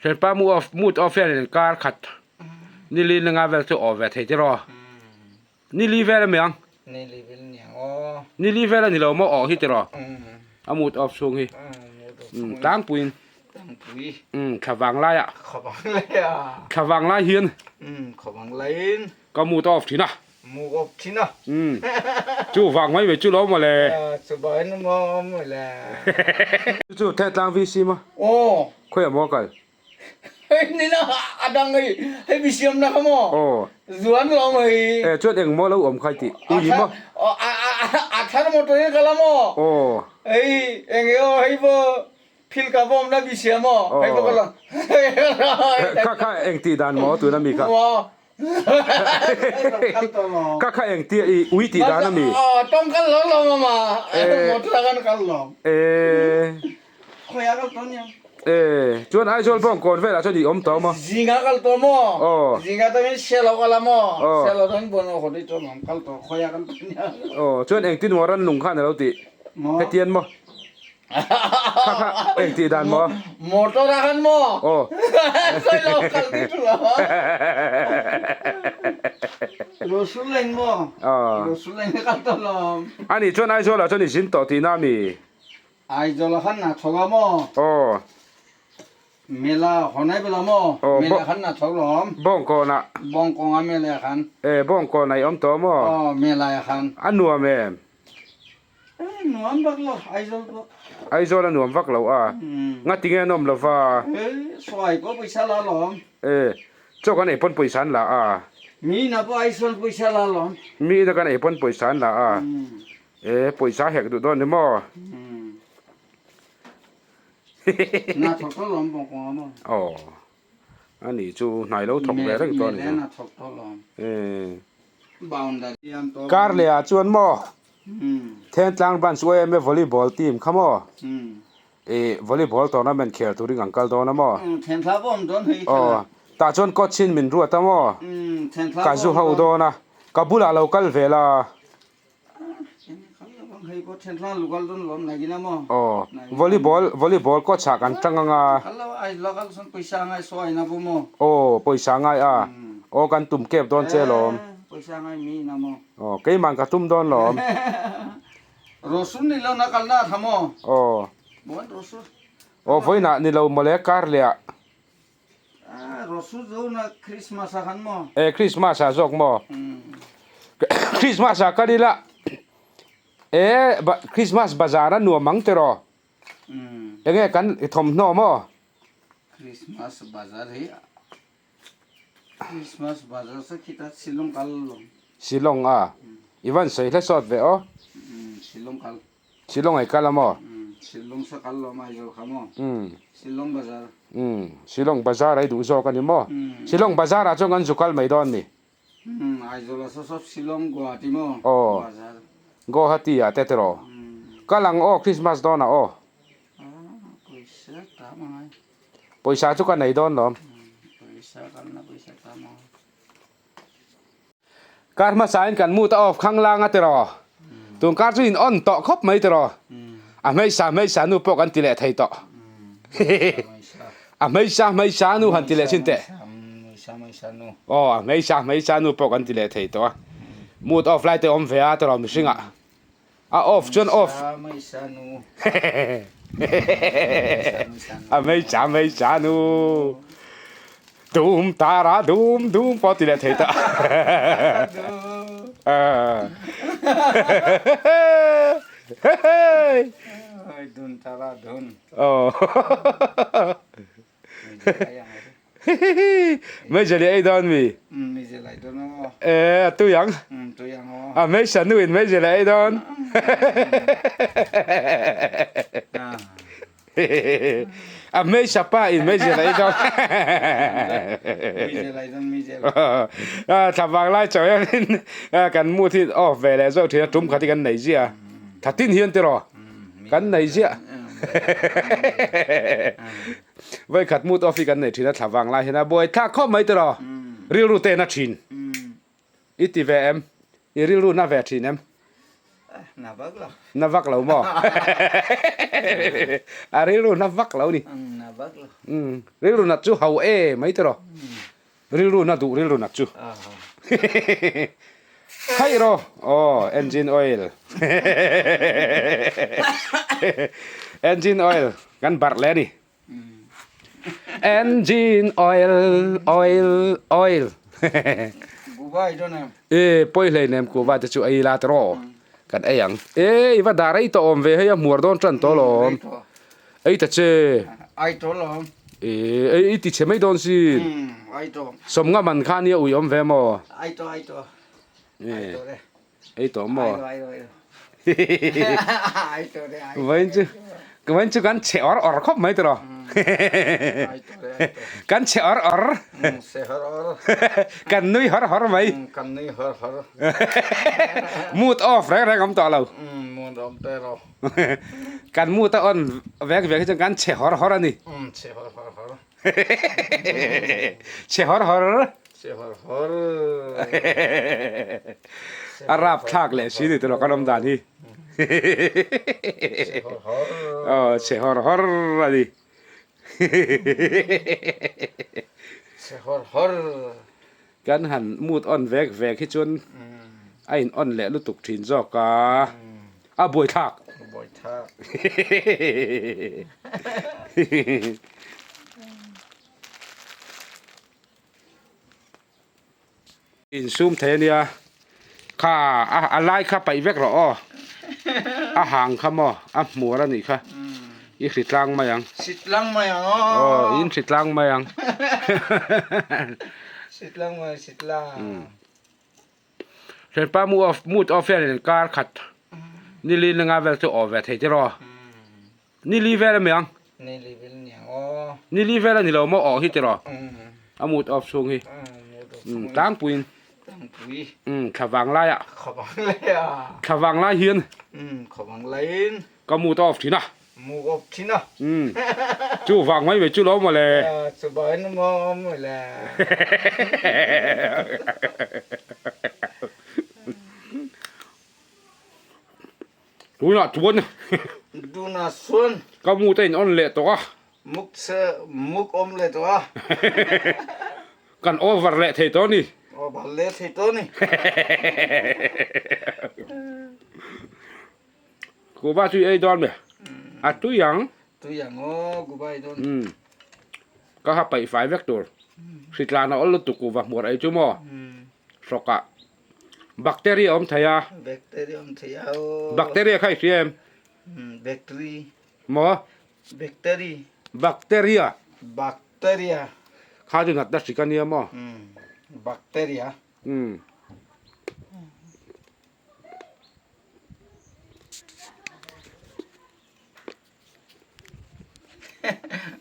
เห็นป้ามูดออฟเฟนการขัดนี่ลีนงาเวลจะออกเวทที่รอนี่ลีเวลเมียงนี่ลีเวลเนี่ยอ๋อนี่ลีเวลนี่เราไม่ออกที่จะรออามูดออฟซงฮีตั้งปุยขวังไล่อะขวังไล่อะขวังไล่เฮียนขวังไล่ก็มูดออฟที่นะมูดออฟที่นะจู่ฟังไม่ไปจู่ล้มมาเลยจู่บอยนั่นมาเลยจู่แทนตั้งวิซีมาโอ้คุยกับหมอกันเฮ้ยนี่นะอดังไงให้วิซีมนะครับหมอโอ้สวนเราไงช่วยเองหมอแล้วอมใครติอุ้ยมั้งอาทานหมดตัวนี้กันละหมอโอ้เฮ้ยเอ็งเอ้ให้บ่พิลกับผมนะวิซีมหมอให้บ่กันละข้าเองตีดานหมอตัวนั้นมีครับข้าเองตีอุ้ยตีดานนั้นมีต้องกันหลงมาหมดแล้วกันหลงขยันกันตอนนี้ชวนไอ้ชวนพ่องก่อนเวลาชวนดีอมต่อมาจิงากันตัวมั้งจิงาตัวนี้เชลล์กันละมั้งเชลล์ตัวนี้บนหัวที่ตัวน้องกันตัวขยันกันตัวนี้ชวนเองที่หัวรันนุ่งข้านเราติให้เตียนมั้งข้าเองตีดานมั้งหมดตัวรักันมั้งใส่เรากันที่ตัวรสุเลงมั้งรสุเลงกันตัวน้องอันนี้ชวนไอ้ชวนเราชวนดีสินต่อที่น้ามีไอ้จระขันน่ะชกมั้งเมล่าคนไหนเป็นละมั้งเมล่าขันน่ะชกหลอมบ้องก่อนนะบ้องกองเมล่าขันบ้องก่อนในอมต่อมั้งเมล่าขันอันนัวแม่หนวมบักเราไอ้โจละหนวมฟักเรางัดติงเงินนมละฟ้าสวยก็ไปชาลาหลอมเจ้ากันไอ้ปนปุยสันละมีนะไปไอ้ส่วนไปชาลาหลอมมีนะกันไอ้ปนปุยสันละปุยสาเหกดูต้นนี่มั้งน่าถกตลอมบอกว่ามั้งอันนี้จูไหนเราถกแหวนตั้งตอนนี้น่าถกตลอมบ่าวนั่นเตรียมตัวการเลี้ยชวนมั้งแทนกลางบ้านสวยไม่วอลเลย์บอลทีมขมั้งวอลเลย์บอลตอนนั้นเป็นเขียวตัวริงอังกฤษตอนนั้นมั้งแทนทับผมโดนให้ตาชวนก็ชินมินรัวตั้งมั้งกาจูเขาโดนนะกับบุลาเรากัลเวลาให้ก็เช่นนั้นลูกก็ต้องล้มไหนกินนะมั้งวอลเลย์บอลก็ฉากันจังงาแล้วไอ้ลูกก็ส่งไปช่างไอ้สวยนะปุ๊มั้งไปช่างไอ้กันตุ่มเก็บโดนเจลมไปช่างไอ้มีนะมั้งเกี่ยมันกับตุ่มโดนหลอมรสุนนี่เรานักกันนะทำมั้งบ้านรสุนไฟน่ะนี่เรามาเลี้ยการเลี้ยรสุนเรานะคริสต์มาสกันมั้งคริสต์มาสจอกมั้งคริสต์มาสกันดีละคริสต์มาสบาซาร์นั่นหนัวมังเตอร์ยังไงกันทอมโนมั้งคริสต์มาสบาซาร์เฮียคริสต์มาสบาซาร์สักคิดว่าสิลงกัลลงสิลงอีวันใส่เลสอดเวอสิลงกัลสิลงไอ้กัลมั้งสิลงสักกัลลมาอยู่ขมั้งสิลงบาซาร์สิลงบาซาร์ไอ้ดูโซกันนี่มั้งสิลงบาซาร์อาจจะกันสุกัลไม่โดนนี่ไอ้โจละสอบสิลงกัวติมั้งบาซาร์ก็ฮัตตี้เตตโรก็หลังคริสต์มาสโดนปุยชาจุกันไหนโดนหรอการมาสายกันมูตออฟข้างล่างเตโรตัวการจุนอ่อนต่อครบไหมเตโรไม่สานุปกันติเลไทยต่อไม่สานุหันติเลสินเตไม่สานุปกันติเลไทยต่อมูตออฟไลท์อมเฟียเตโรมิชิงoff จน off ไม่สนุไม่สนุดูมตาราดูมพอติเลเทตาดุนตาราดุนไม่จะเลี้ยดอนมีไม่จะเลี้ยดอนตัวยังไม่สนุนไม่จะเลี้ยดอนไม่ชอบอินไม่จะเลี้ยดอนถ้าบางรายจ่อยกันมูที่ออฟเวลาจะที่ทุ่มขัดกันไหนเสียถ้าทิ้งเฮียนติรอกันไหนเสียไว้ขัดมูดออฟฟิกันเนี่ยที่นั่นถ้าฟังไล่เห็นนะบอยถ้าเข้าไม่ตลอดรีรูเตนัชินอิติเวมรีรูน่าเวชินเอ็ม nabak lo navak lo mo rilu navak lo ni nabak lo rilu na chu hau mấy tro rilu na du rilu na chu hay ro engine oil engine oil kan bar le ni engine oil gubai đó nè poi le nem ko va chu ai la tro kan ai yang va darai to om ve hay muor don tran to lo ai ta che ai to lo ai ti che mai don si ai to som nga man khan ya ui om ve mo ai to đấy ai to mo ai to đấy vẫn chứ kan che or khop mai tro kan che or xe hở kan nui hor mai cầm ní hở mood off re ngam to lo muốn đom tê rồi kan mood ta on vek cho kan che hor ani xe hở che hor xe hở arab thak le si ni to kan dan hi che hor ani xe hở kan han mood on vek hi chun ain on le lu tuk thin zo ka a boi thak bồi thác in sum the nia kha a lai kha pai vek ro a hang kha mo a mura ni kha i khitlang ma yang xịt lăng mày à in khitlang ma yang xịt lăng sen pa mood off len kar khat ni li nga vel to over the ti ro ni li vel me yang này là bên nhà ô ni li vel ni lo mo o hi ti ro a mood off sung hi tang puin tăng quý khawang lai a khó bằng lấy à khawang lai hian khó bằng lấy ka mood off thi na mua gộp chín à chu wang mai ve chu lo mo le số bảy nó mua mới là tu na chuan đu na xuân ka mu ten on le to múc ôm lên to kan over le the to ni ô bà lết thì tốt nè ko ba chu ei don me a tu yang tôi rằng ô của bay tốt ka ha pai fai vector sitla na ol tu ku va mor ai chu mo soka bacteria om thaya bacteria thì ao bacteria khai siem bacteria mo bacteria bacteria kha du nat da sikania mo bacteria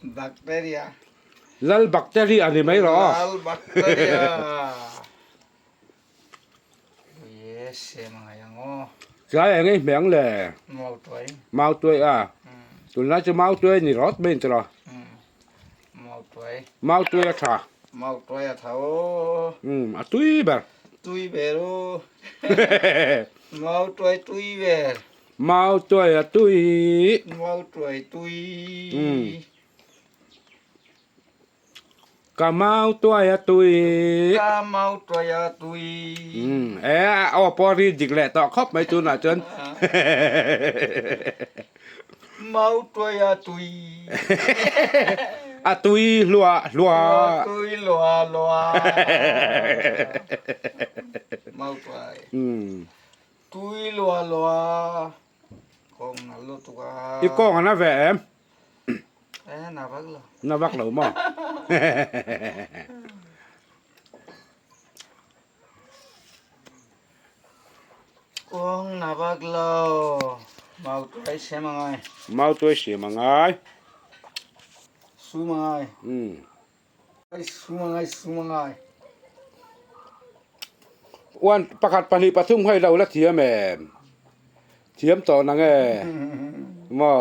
bacteria lal bacteria ni mai ro lal bacteria yes mà yang ô cái ngai meng le mau tuổi à tụi nó cho mau tuổi ni rót bên cho mau tuổi tha mau tuổi thao à tuổi ber tuổi bero mau tuổi ber mau tuổi à tuổi mau tuổi cả mau tuổi à tuổi ca mau tuổi ô pori dịch lệ tọ khóc mấy tuần là chân mau tuổi à tuổi lùa tuổi lùa mau tuổi lùa con nó lô tua cái con nó về em nó vắt lẩu mà con nó vắt lẩu mau tuổi xem ngay mau tuổi xỉa mà ngay su ngay su ngayวันประกาศปณิปทุมให้เราละเทียมแม่เทียมต่อนังแง่มอ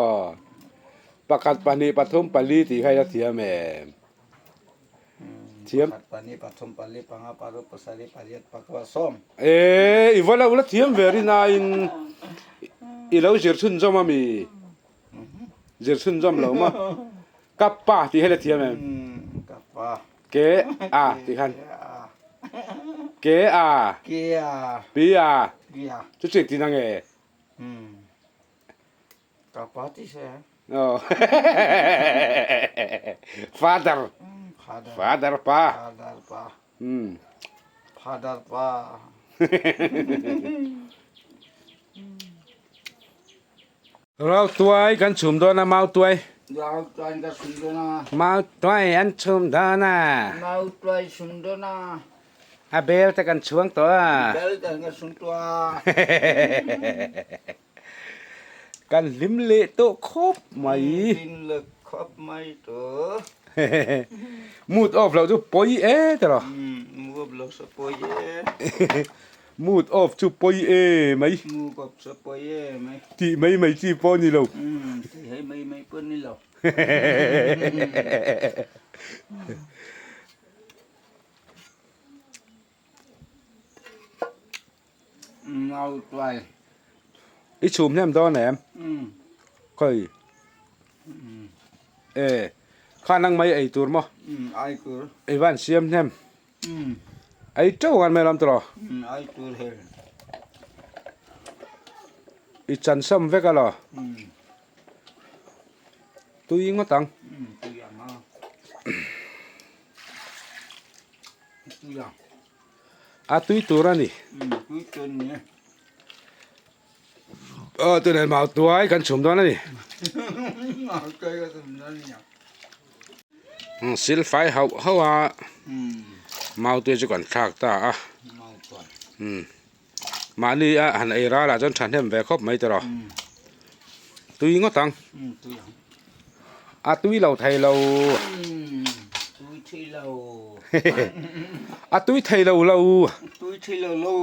ประกาศปณิปทุมปลีตีให้ละเทียมแม่เที ทียม ปานี่ปฐมปาลีปังอาปารุปสาลีปาริยัตปะกวาส้ม อีวันละวันละทียมเวรีนาอินอีเราเจอชุนจอมามีเจอชุนจอมเรามากับป้าที่ให้ละทียมเอง กับว่า เกอาที่ขันเกอา เกีย ปีอา เกีย จุดจิตที่นั่งเอ กับว่าที่เช่ โอ้ father พาดา father ป้า พาดาปา พาดาปา เราตัวไอ้กันชุมโดนนะเมาตัวไอ้ เราตัวนี้ก็สุดนะ เมาตัวไอ้อันชุมโดนนะ เราตัวสุดนะ อาเบลแต่กันช่วงตัว เดินกันก็สุดตัว กันลิมเละโตครบไหม กินเลิกครบไม่ตัว มูดออฟเราจะปอยเอ๊ะตลอด มูกับเราสปอยเย่ มูดออฟจะปอยเอ๊ะไหม มูกับสปอยเย่ไหม ที่ไม่ที่ปอนี่เรา ที่ให้ไม่เปิ้ลนี่หรอกเอาตัว ไอ้ชุมเนี่ยมันโดนแหนมค่อยข้านั่งไม่ไอ้ตัวมั้ง ไอ้กู ไอ้วันเสียมเนี่ยไอ้เจ้ากันไม่ลำตลอด ไอ้กูเฮล ไอ้จันซ้ำเวกันหรอตัวยิงก็ตัง ตัวอย่างอ่ะตัวอย่าง ตัวนั่นนี่ ตัวจนเนี่ย ตัวนั้นมาตัวไอ้กันชุมตัวนั่นนี่ เอาใจก็สำนักเนี่ย สิลไฟเขาว่ามาตัวจะก่อนทากตาอ่ะ เอาตัว มานี่อ่ะหันไอ้ร้าละจนฉันเห็นแวครบไม่ตลอดตัวยิงก็ตัง ตัวอย่าง ตัวเราไทยเรา ตัวที่เรา ตัวไทยเรา ตัวที่เราลู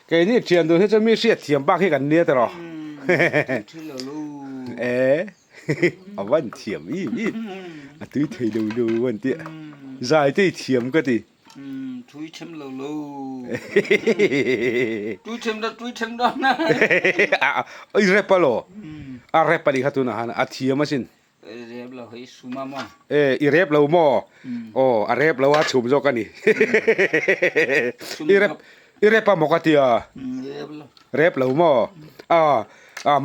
ใครนี่เทียมตัวที่จะมีเสียเทียมบ้าให้กันเนี่ยตลอด ที่เราลู เอาวันเทียมอีตัวไทยเราวันเตี้ยใจที่เทียมก็ดี ทุยชิมเราลูทุยชิมได้นะ ไอ้เรปะโลเรปะดิขัตุนะฮะเทียมมาสิน เรียบเราให้สุมามา อีเรปเราหม้อเรปเราว่าชุมโจกันนี่อีเรปะหมกติอ่ะ เรียบเรา เรปเราหม้อ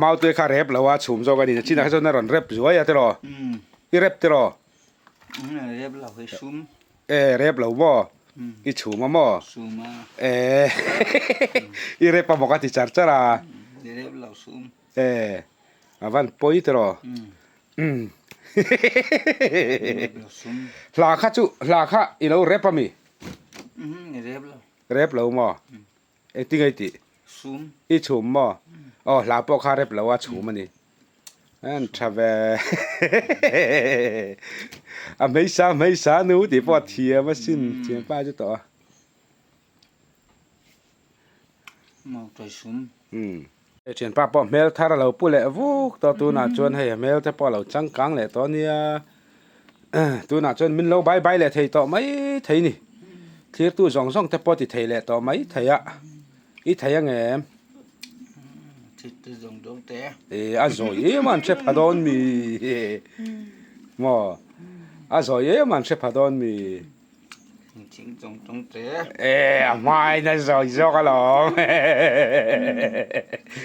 มาตัวข้าเรปเราว่าชุมโจกันนี่ชินะเขาจะนั่นเรปสวยอ่ะตลอดอีเรปตลอด เรียบเราให้สุม เรปเราหม้ออีชุมมาหม้อ สุมา อีเรปะหมกติจัดจ้าละ เรียบเราสุม วันปอยตลอดลาข้าอีเราเรปะมี เรียบเรา เรปเราหม้อติงไอติ สุม อีชุมหม้อลาปอข้าเรปเราว่าชุมมันนี่อันทราเวไม่สานูดิปอเทียมาสินเทียป้าจะต่อ มาใจสุม เทียนป้าปอเมลถ้าเราพูดเลยวูกต่อตัวน่ะจวนให้เมลจะปอเราจังกังเลยตอนเนี้ยตัวน่ะจวนมินเราใบเลยไทยต่อไหมไทยนี่เทียตัวสองแต่ปอติไทยเลยต่อไหมไทยอ่ะอีไทยยังไง ที่ตัวจงดงเตะ 아저예 만체 파던 미 뭐 아저예 만체 파던 미 จริงจงเตะ 마이 나서 이저가롱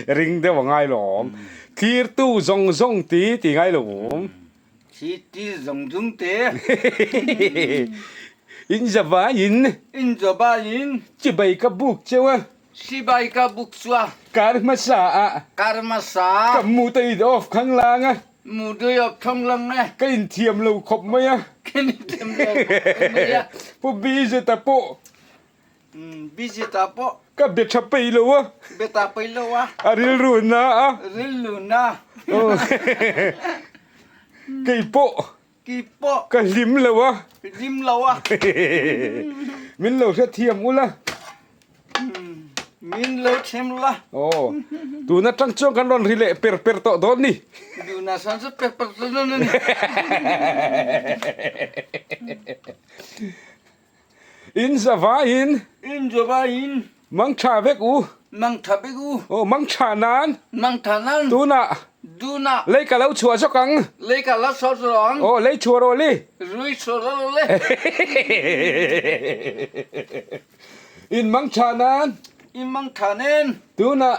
링데 왕아이롱 티르투 정성띠 띵아이롱 ที่ที่จงดงเตะ 인자바인 อินจะบ้ายิน 지바이까 북제와 สิบายกาบุกซัว 까르마사 การมาสา 까무테이 오프 강랑아 หมูด้วยอบทองลังไง 까인티엄로 컵마야 แค่นี้เต็มเลยไม่ยาก 포비제타포 บิจิตาโป 까베차페이로와 เบตาไปแล้ววะ 아릴루나 ริลูนา 까이뽀 กีโป 까림라와 ริมเราวะ 민로 셔티엄 올라 min lo chem la ô tu na trăng chuông kan ron ri le per to don ni du na san se pe no ni in zawa in jova in mang cha vek u mang tha be gu ô mang cha nan mang tha nan tu na du na lấy cả lâu chùa cho căng le ka la so rong ô lấy chùa rồi đi rui so lo le in mang cha nan in mang tha nen tu na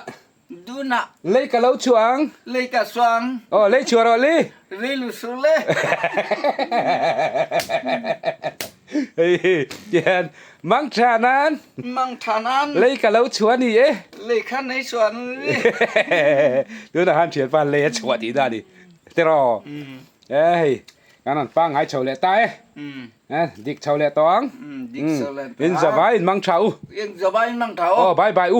du na lấy cả lâu chuang le ka swang ô lấy chùa rồi đi re lu so le Yen mang cha nan mang tha nan lấy cả lâu chùa đi ấy le khan nei swan ni tu na han chuyện phan lấy chùa đi ra đi thế rồi ấy cái này pang hai chầu lệ tai dik chầu lệ toang dik so le in giờ vai in mang chầu in jova in mang tha ô bye bye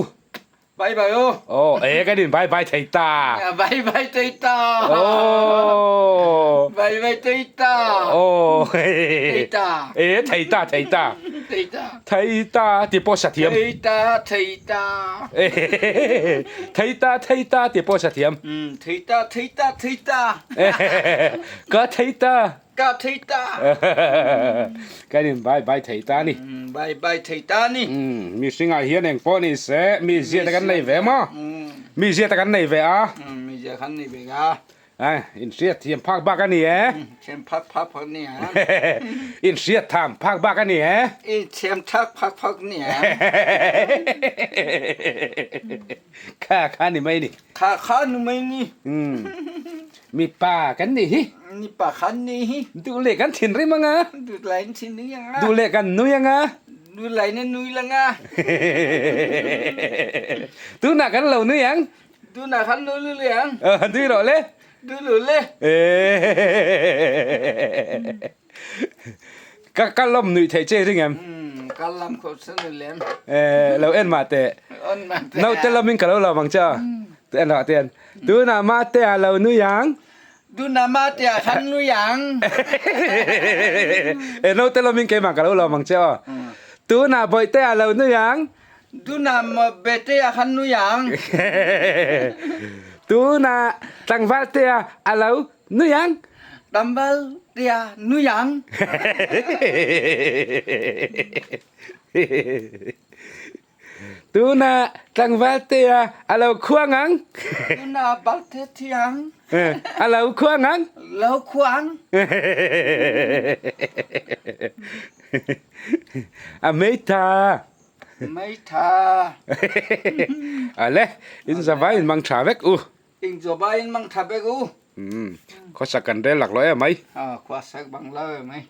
bye bye ô ô ấy cái điện bye bye thầy ta bye bye tây ta ô bye bye tây ta ô tây ta ấy thầy ta tây ta thầy ta thì bao sát thiam tây ta thầy ta thì bao sát thiam thầy ta có thầy ta cả thầy ta cái điện bye bye thầy ta nè bye bye thầy ta nè mi sinh ai hiền anh phone sẽ mi giết ta cái này về mà mi giết ta cái này về à mi giết cái này về à in giết thiam phác bác cái này xem phác nè in giết tham phác bác cái này xem phác nè khá này mấy nè khá nữa mấy nè mi pa cái này ni pa khan ni du lệ cái thiền đấy mà ngà du lại xin ni nga du lệ cái nuôi ngà du lại nên nuôi là nga tu na cái lẩu nuôi ăn du na khan nuôi liền tu rồi lệ du lưỡi lê các lồng nuôi thấy chơi đấy em các làm khẩu sân nuôi liền lẩu em mà tệ nấu tên là mình cả lẩu bằng chưa tiền họ tiền tu na mà tệ lẩu nuôi ăn du na ma tia khan nuôi yang nấu tên là mình cái mà cả lẩu bằng chưa tu na bội tệ lẩu nuôi ăn du na ma be tia khan nuôi yang tu na tăng vát tệ lẩu nuôi ăn tambal tia nuôi yang tu na tăng vát tệ lẩu khoang ăn du na bal te tiang lẩu khoang ăn lâu khoáng mấy ta lẽ in ra vai in mang trà vét in cho ba in mang tháp bê gu có sạc cần đây lạc lối à mấy qua sạc bằng lơ mấy